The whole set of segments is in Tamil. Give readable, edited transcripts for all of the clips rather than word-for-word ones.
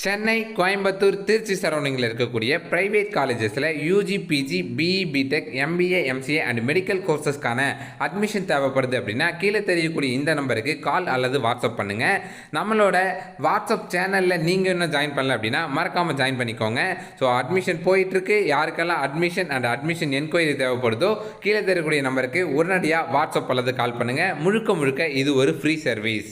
சென்னை, கோயம்புத்தூர், திருச்சி சரௌண்டிங்கில் இருக்கக்கூடிய பிரைவேட் காலேஜஸில் UG, PG, BE, BTech, MBA, MCA and medical கோர்சஸ்க்கான அட்மிஷன் தேவைப்படுது அப்படின்னா கீழே தெரியக்கூடிய இந்த நம்பருக்கு கால் அல்லது வாட்ஸ்அப் பண்ணுங்கள். நம்மளோட வாட்ஸ்அப் சேனலில் நீங்கள் இன்னும் ஜாயின் பண்ணல அப்படின்னா மறக்காமல் ஜாயின் பண்ணிக்கோங்க. ஸோ அட்மிஷன் போயிட்டுருக்கு. யாருக்கெல்லாம் அட்மிஷன் அண்ட் அட்மிஷன் என்கொயரி தேவைப்படுதோ கீழே தெரியக்கூடிய நம்பருக்கு உடனடியாக வாட்ஸ்அப் அல்லது கால் பண்ணுங்கள். முழுக்க இது ஒரு ஃப்ரீ சர்வீஸ்.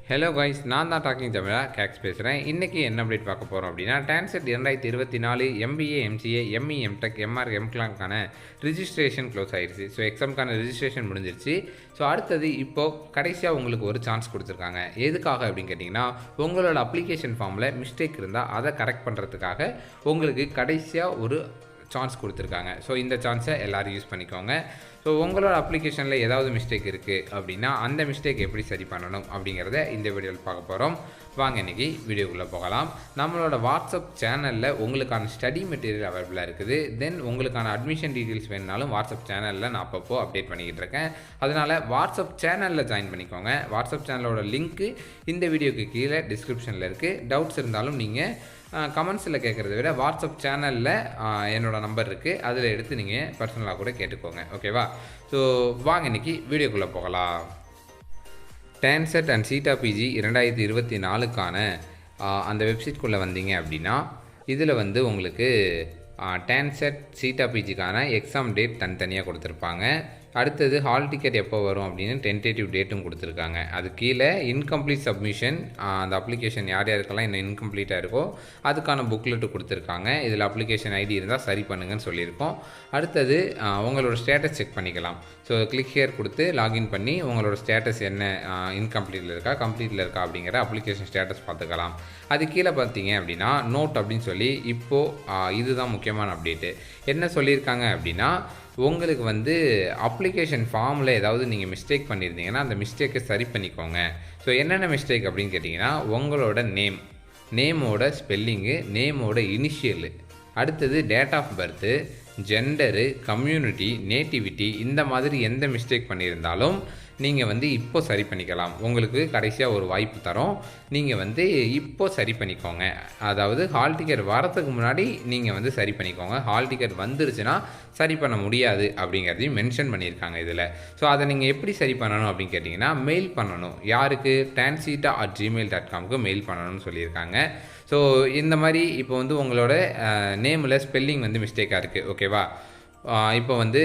ஹலோ கைஸ், நான் தான் டாக்கிங் தமிழா கேக்ஸ் பேசுகிறேன். இன்றைக்கி என்ன அப்டேட் பார்க்க போகிறோம் அப்படின்னா, TANCET 2024 MBA, MCA, ME, MTech, MR, எம்கிளாங்கான ரிஜிஸ்ட்ரேஷன் க்ளோஸ் ஆகிடுச்சு. ஸோ எக்ஸாமுக்கான ரிஜிஸ்ட்ரேஷன் முடிஞ்சிருச்சு. ஸோ அடுத்தது இப்போது கடைசியாக உங்களுக்கு ஒரு சான்ஸ் கொடுத்துருக்காங்க. எதுக்காக அப்படின்னு கேட்டிங்கன்னா, உங்களோட அப்ளிகேஷன் ஃபார்மில் மிஸ்டேக் இருந்தால் அதை கரெக்ட் பண்ணுறதுக்காக உங்களுக்கு கடைசியாக ஒரு சான்ஸ் கொடுத்துருக்காங்க. ஸோ இந்த சான்ஸை எல்லோரும் யூஸ் பண்ணிக்கோங்க. ஸோ உங்களோட அப்ளிகேஷனில் ஏதாவது மிஸ்டேக் இருக்குது அப்படின்னா அந்த மிஸ்டேக் எப்படி சரி பண்ணணும் அப்படிங்கிறத இந்த வீடியோவில் பார்க்க போகிறோம். வாங்க இன்றைக்கி வீடியோக்குள்ளே போகலாம். நம்மளோட வாட்ஸ்அப் சேனலில் உங்களுக்கான ஸ்டடி மெட்டீரியல் அவைலபிளாக இருக்குது. தென் உங்களுக்கான அட்மிஷன் டீட்டெயில்ஸ் வேணுனாலும் வாட்ஸ்அப் சேனலில் நான் அப்பப்போ அப்டேட் பண்ணிக்கிட்டு இருக்கேன். அதனால் வாட்ஸ்அப் சேனலில் ஜாயின் பண்ணிக்கோங்க. வாட்ஸ்அப் சேனலோட லிங்க்கு இந்த வீடியோக்கு கீழே டிஸ்கிரிப்ஷனில் இருக்குது. டவுட்ஸ் இருந்தாலும் நீங்கள் கமெண்ட்ஸில் கேட்குறத விட வாட்ஸ்அப் சேனலில் என்னோடய நம்பர் இருக்குது, அதில் எடுத்து நீங்கள் பர்சனலாக கூட கேட்டுக்கோங்க. ஓகேவா? ஸோ வாங்க இன்றைக்கி வீடியோக்குள்ளே போகலாம். டான்செட் அண்ட் சீட்டா பிஜி 2024க்கான அந்த வெப்சைட்குள்ளே வந்தீங்க அப்படின்னா இதில் வந்து உங்களுக்கு டான்செட் சீட்டா பிஜிக்கான எக்ஸாம் டேட் தனித்தனியாக கொடுத்துருப்பாங்க. அடுத்தது ஹால் டிக்கெட் எப்போ வரும் அப்படின்னு டென்டேட்டிவ் டேட்டும் கொடுத்துருக்காங்க. அது கீழே இன்கம்ப்ளீட் சப்மிஷன், அந்த அப்ளிகேஷன் யார் யாருக்கெல்லாம் இன்னும் இன்கம்ப்ளீட்டாக இருக்கோ அதுக்கான புக்லெட்டு கொடுத்துருக்காங்க. இதில் அப்ளிகேஷன் ஐடி இருந்தால் சரி பண்ணுங்கன்னு சொல்லியிருக்கோம். அடுத்தது உங்களோட ஸ்டேட்டஸ் செக் பண்ணிக்கலாம். ஸோ கிளிக் ஹியர் கொடுத்து லாகின் பண்ணி உங்களோட ஸ்டேட்டஸ் என்ன, இன்கம்ப்ளீட்டில் இருக்கா கம்ப்ளீட்டில் இருக்கா அப்படிங்கிற அப்ளிகேஷன் ஸ்டேட்டஸ் பார்த்துக்கலாம். அது கீழே பார்த்தீங்க அப்படின்னா நோட் அப்படின்னு சொல்லி இப்போது இதுதான் முக்கியமான அப்டேட்டு. என்ன சொல்லியிருக்காங்க அப்படின்னா, உங்களுக்கு வந்து அப்ளிகேஷன் ஃபார்மில் ஏதாவது நீங்கள் மிஸ்டேக் பண்ணியிருந்தீங்கன்னா அந்த மிஸ்டேக்கை சரி பண்ணிக்கோங்க. ஸோ என்னென்ன மிஸ்டேக் அப்படின்னு கேட்டிங்கன்னா, உங்களோட நேமோட ஸ்பெல்லிங்கு, நேமோட இனிஷியலு, அடுத்தது date of birth, gender, community, nativity, இந்த மாதிரி எந்த மிஸ்டேக் பண்ணியிருந்தாலும் நீங்கள் வந்து இப்போ சரி பண்ணிக்கலாம். உங்களுக்கு கடைசியாக ஒரு வாய்ப்பு தரோம். நீங்கள் வந்து இப்போ சரி பண்ணிக்கோங்க. அதாவது ஹால் டிக்கெட் வரத்துக்கு முன்னாடி நீங்கள் வந்து சரி பண்ணிக்கோங்க. ஹால் டிக்கெட் வந்துருச்சுன்னா சரி பண்ண முடியாது அப்படிங்கிறதையும் மென்ஷன் பண்ணியிருக்காங்க இதில். ஸோ அதை நீங்கள் எப்படி சரி பண்ணணும் அப்படின்னு கேட்டிங்கன்னா, மெயில் பண்ணணும். யாருக்கு? tansita@gmail.comக்கு மெயில் பண்ணணும்னு சொல்லியிருக்காங்க. ஸோ இந்த மாதிரி இப்போ வந்து உங்களோட நேமில் ஸ்பெல்லிங் வந்து மிஸ்டேக்காக இருக்குது. ஓகேவா? இப்போ வந்து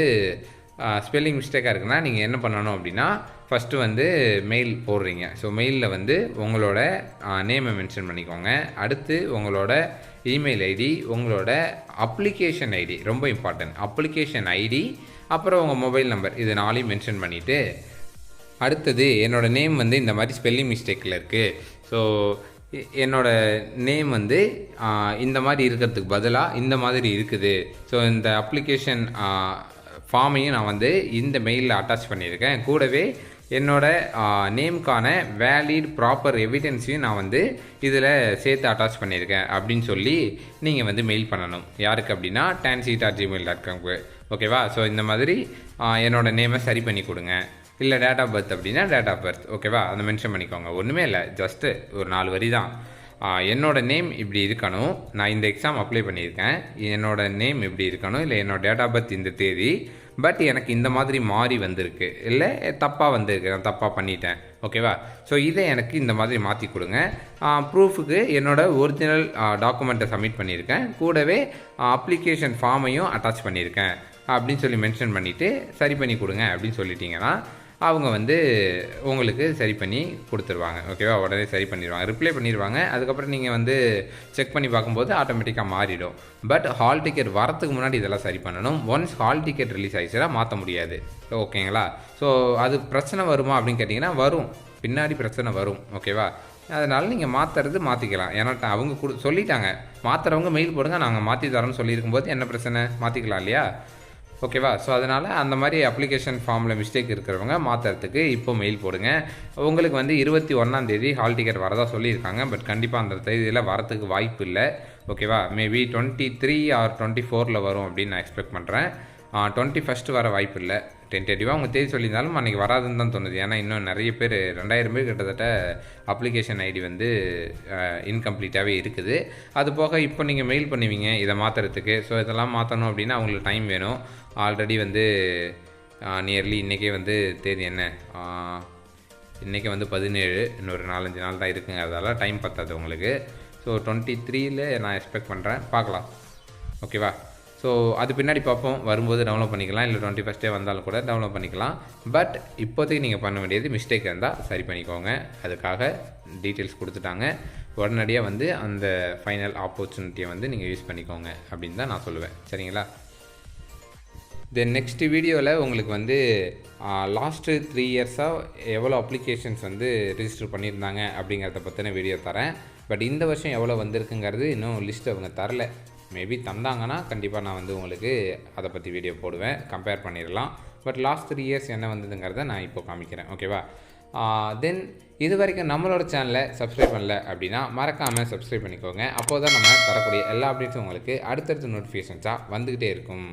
ஸ்பெல்லிங் மிஸ்டேக்காக இருக்குன்னா நீங்கள் என்ன பண்ணணும் அப்படின்னா, ஃபஸ்ட்டு வந்து மெயில் போடுறீங்க. ஸோ மெயிலில் வந்து உங்களோட நேமை மென்ஷன் பண்ணிக்கோங்க. அடுத்து உங்களோட இமெயில் ஐடி, உங்களோட அப்ளிகேஷன் ஐடி, ரொம்ப இம்பார்ட்டன்ட், அப்ளிகேஷன் ஐடி, அப்புறம் உங்கள் மொபைல் நம்பர், இது 4ஐயும் மென்ஷன் பண்ணிவிட்டு அடுத்தது என்னோடய நேம் வந்து இந்த மாதிரி ஸ்பெல்லிங் மிஸ்டேக்கில் இருக்குது. ஸோ என்னோடய நேம் வந்து இந்த மாதிரி இருக்கிறதுக்கு பதிலாக இந்த மாதிரி இருக்குது. ஸோ இந்த அப்ளிகேஷன் ஃபார்மையும் நான் வந்து இந்த மெயிலில் அட்டாச் பண்ணியிருக்கேன். கூடவே என்னோடய நேமுக்கான வேலிட் ப்ராப்பர் எவிடன்ஸையும் நான் வந்து இதில் சேர்த்து அட்டாச் பண்ணியிருக்கேன் அப்படின்னு சொல்லி நீங்கள் வந்து மெயில் பண்ணணும். யாருக்கு அப்படின்னா tansita@gmail.comக்கு. ஓகேவா? ஸோ இந்த மாதிரி என்னோடய நேமை சரி பண்ணி கொடுங்க. இல்லை டேட் ஆஃப் பர்த் அப்படின்னா டேட் ஆஃப் பர்த். ஓகேவா? அதை மென்ஷன் பண்ணிக்கோங்க. ஒன்றுமே இல்லை, ஜஸ்ட்டு ஒரு 4 வரி தான். என்னோடய நேம் இப்படி இருக்கணும், நான் இந்த எக்ஸாம் அப்ளை பண்ணியிருக்கேன், என்னோடய நேம் இப்படி இருக்கணும், இல்லை என்னோடய டேட் ஆஃப் பர்த் இந்த தேதி, பட் எனக்கு இந்த மாதிரி மாறி வந்திருக்கு, இல்லை தப்பாக வந்திருக்கு, நான் தப்பாக பண்ணிட்டேன். ஓகேவா? ஸோ இதை எனக்கு இந்த மாதிரி மாற்றி கொடுங்க. ப்ரூஃபுக்கு என்னோடய ஒரிஜினல் டாக்குமெண்ட்டை சப்மிட் பண்ணியிருக்கேன், கூடவே அப்ளிகேஷன் ஃபார்மையும் அட்டாச் பண்ணியிருக்கேன் அப்படின்னு சொல்லி மென்ஷன் பண்ணிவிட்டு சரி பண்ணி கொடுங்க அப்படின்னு சொல்லிட்டீங்கன்னா அவங்க வந்து உங்களுக்கு சரி பண்ணி கொடுத்துருவாங்க. ஓகேவா? உடனே சரி பண்ணிடுவாங்க, ரிப்ளை பண்ணிடுவாங்க. அதுக்கப்புறம் நீங்கள் வந்து செக் பண்ணி பார்க்கும்போது ஆட்டோமேட்டிக்காக மாறிடும். பட் ஹால் டிக்கெட் வரத்துக்கு முன்னாடி இதெல்லாம் சரி பண்ணணும். ஒன்ஸ் ஹால் டிக்கெட் ரிலீஸ் ஆகிடுச்சுன்னா மாற்ற முடியாது. ஓகேங்களா? ஸோ அது பிரச்சனை வருமா அப்படின்னு கேட்டிங்கன்னா வரும், பின்னாடி பிரச்சனை வரும். ஓகேவா? அதனால் நீங்கள் மாற்றிக்கலாம். ஏன்னா அவங்க சொல்லிட்டாங்க, மாற்றுறவங்க மெயில் போடுங்க, நாங்கள் மாற்றி தரோன்னு சொல்லியிருக்கும்போது என்ன பிரச்சனை, மாற்றிக்கலாம் இல்லையா? ஓகேவா? ஸோ அதனால் அந்த மாதிரி அப்ளிகேஷன் ஃபார்மில் மிஸ்டேக் இருக்கிறவங்க மாற்றுறதுக்கு இப்போ மெயில் போடுங்க. உங்களுக்கு வந்து 21ஆம் தேதி ஹால் டிக்கெட் வரதா சொல்லியிருக்காங்க. பட் கண்டிப்பாக அந்த தேதியில் வரத்துக்கு வாய்ப்பு இல்லை. ஓகேவா? மேபி 23 ஆர் 24ல் வரும் அப்படின்னு நான் எக்ஸ்பெக்ட் பண்ணுறேன். 21 வர வாய்ப்பு இல்லை. டென்டேட்டிவாக அவங்க தேதி சொல்லியிருந்தாலும் அன்றைக்கி வராதுன்னு தான் தோணுது. ஏன்னா இன்னும் நிறைய பேர் 2000 பேர் கிட்டத்தட்ட அப்ளிகேஷன் ஐடி வந்து இன்கம்ப்ளீட்டாகவே இருக்குது. அது போக இப்போ நீங்கள் மெயில் பண்ணுவீங்க இதை மாற்றுறதுக்கு. ஸோ இதெல்லாம் மாற்றணும் அப்படின்னா அவங்களுக்கு டைம் வேணும். ஆல்ரெடி வந்து நியர்லி இன்றைக்கே வந்து தேதி என்ன, இன்றைக்கி வந்து 17, இன்னொரு 4-5 நாள் தான் இருக்குங்க. அதெல்லாம் டைம் பத்தாது உங்களுக்கு. ஸோ 23ல் நான் எக்ஸ்பெக்ட் பண்ணுறேன், பார்க்கலாம். ஓகேவா? ஸோ அது பின்னாடி பார்ப்போம், வரும்போது டவுன்லோட் பண்ணிக்கலாம், இல்லை 21 வந்தாலும் கூட டவுன்லோட் பண்ணிக்கலாம். பட் இப்போதைக்கு நீங்கள் பண்ண வேண்டியது மிஸ்டேக் இருந்தால் சரி பண்ணிக்கோங்க. அதுக்காக டீட்டெயில்ஸ் கொடுத்துட்டாங்க, உடனடியாக வந்து அந்த ஃபைனல் ஆப்பர்ச்சுனிட்டியை வந்து நீங்கள் யூஸ் பண்ணிக்கோங்க அப்படின்னு தான் நான் சொல்லுவேன். சரிங்களா? தென் நெக்ஸ்ட் வீடியோவில் உங்களுக்கு வந்து லாஸ்ட்டு 3 இயர்ஸாக எவ்வளோ அப்ளிகேஷன்ஸ் வந்து ரிஜிஸ்டர் பண்ணியிருந்தாங்க அப்படிங்கிறத பற்றின வீடியோ தரேன். பட் இந்த வருஷம் எவ்வளோ வந்திருக்குங்கிறது இன்னும் லிஸ்ட் அவங்க தரல. மேபி தந்தாங்கன்னா கண்டிப்பாக நான் வந்து உங்களுக்கு அதை பற்றி வீடியோ போடுவேன், கம்பேர் பண்ணிடலாம். பட் லாஸ்ட் 3 இயர்ஸ் என்ன வந்ததுங்கிறத நான் இப்போ காமிக்கிறேன். ஓகேவா? தென் இது வரைக்கும் நம்மளோட சேனலை சப்ஸ்கிரைப் பண்ணல அப்படின்னா மறக்காமல் சப்ஸ்கிரைப் பண்ணிக்கோங்க. அப்போது தான் நம்ம தரக்கூடிய எல்லா அப்டேட்ஸும் உங்களுக்கு அடுத்தடுத்த நோட்டிஃபிகேஷன்ஸாக வந்துக்கிட்டே இருக்கும்.